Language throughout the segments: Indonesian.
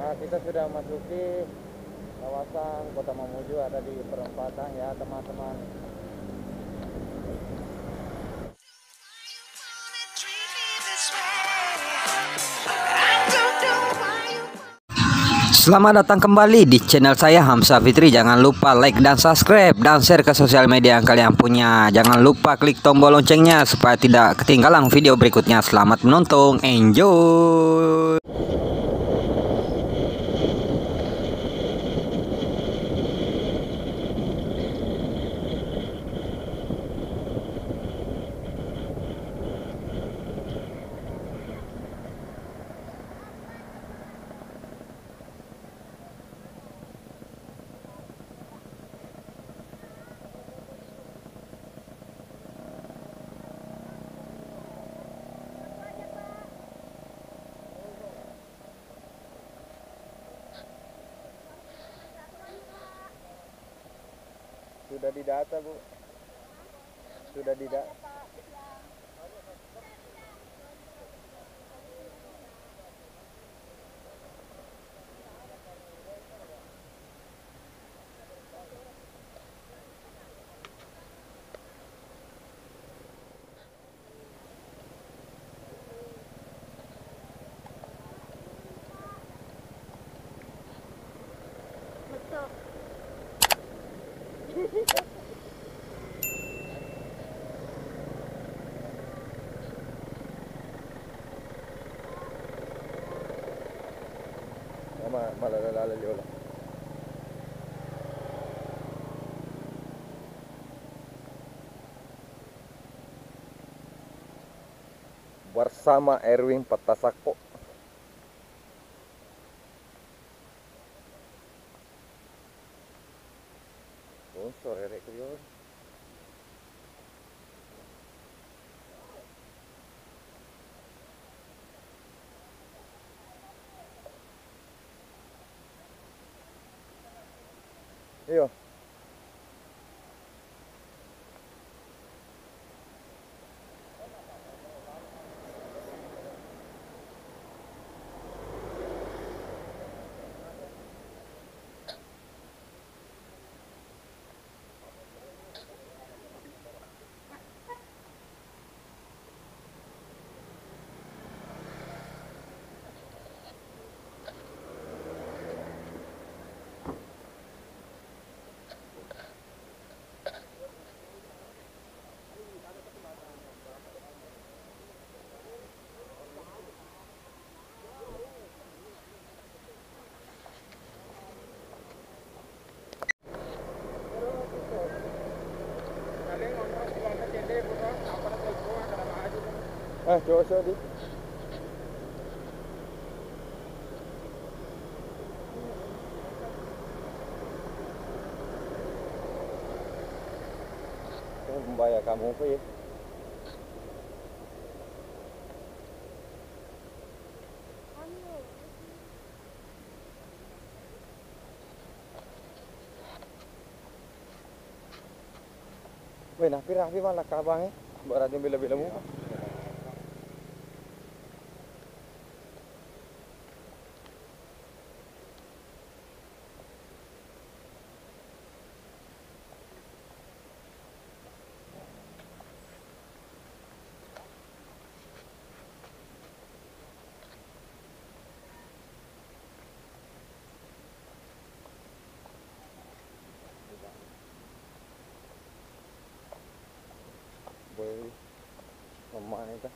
Nah, kita sudah masuki kawasan Kota Mamuju, ada di perempatan ya teman-teman. Selamat datang kembali di channel saya Hamzah Fitri. Jangan lupa like dan subscribe dan share ke sosial media yang kalian punya. Jangan lupa klik tombol loncengnya supaya tidak ketinggalan video berikutnya. Selamat menonton, enjoy. Sudah didata, Bu. Sudah didata. Malah lalala. Bersama Erwin Patasako. Sponsor Erek Kriol. Iyo. Coba di. Membayar kamu apa ya? Weh, rapi malah kabangnya. Baratnya bila-bila muka. Boleh memang itu.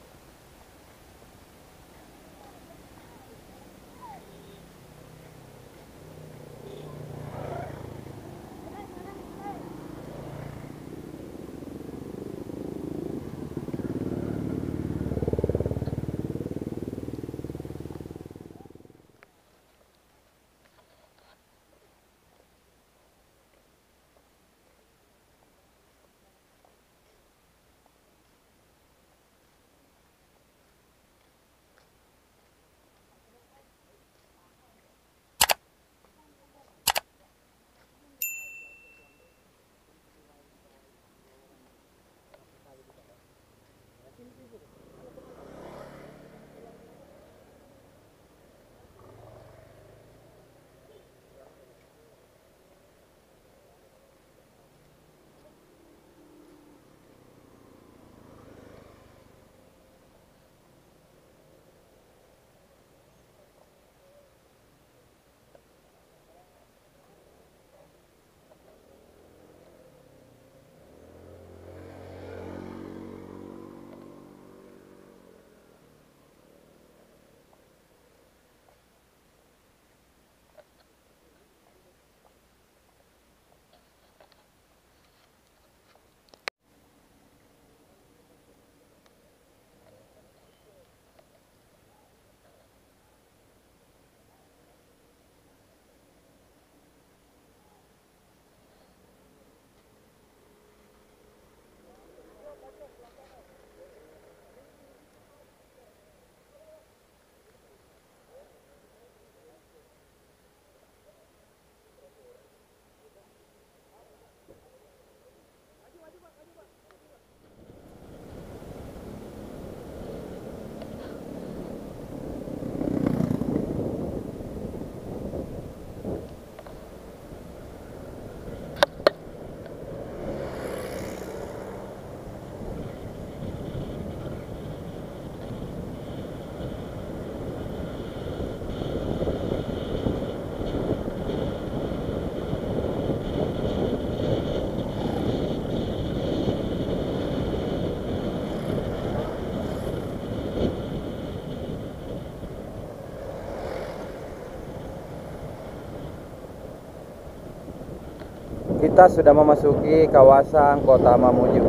Kita sudah memasuki kawasan Kota Mamuju.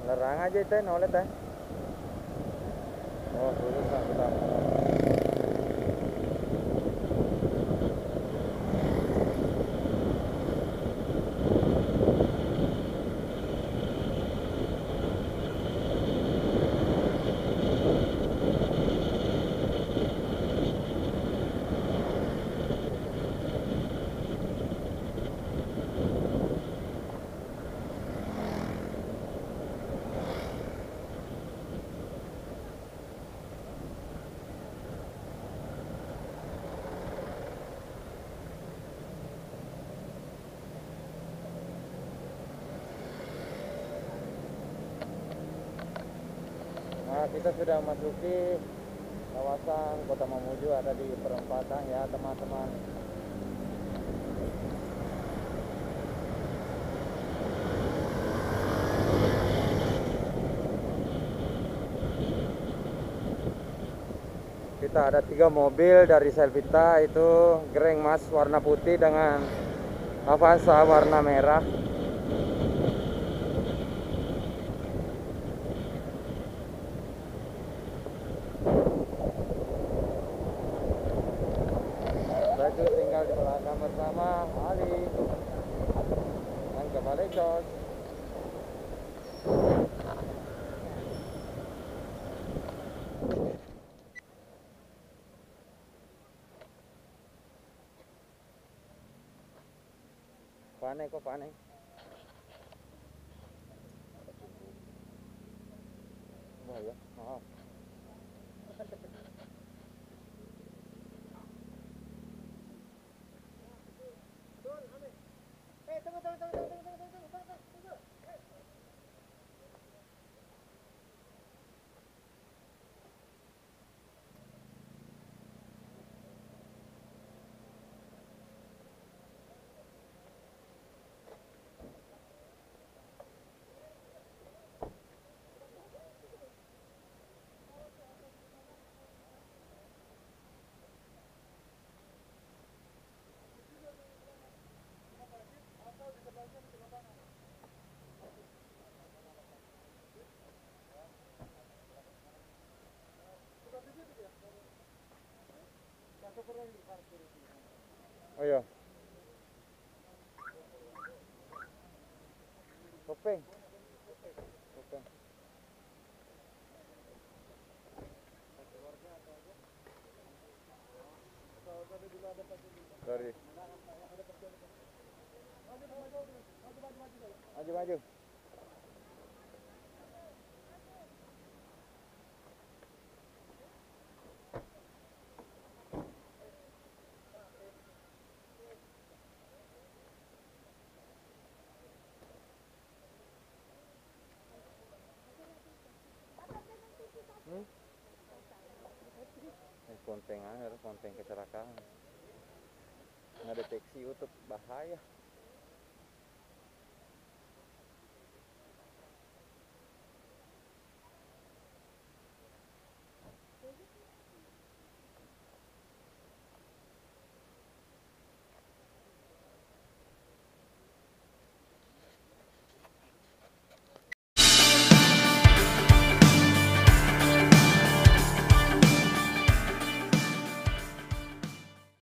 Lerang aja teh, noleh teh. Oh, turun lah kita. Nah, kita sudah memasuki kawasan Kota Mamuju, ada di perempatan ya teman-teman. Kita ada 3 mobil dari Selvita, itu Greng Mas warna putih dengan Avanza warna merah. Saya tinggal di belakang bersama Ali dan kembali Jos. Panen kok panen. Oh ya, maaf. Oh iya. Topeng. Topeng. Dari. Maju maju. Konteng aja, konteng kecelakaan. Nggak deteksi YouTube, bahaya.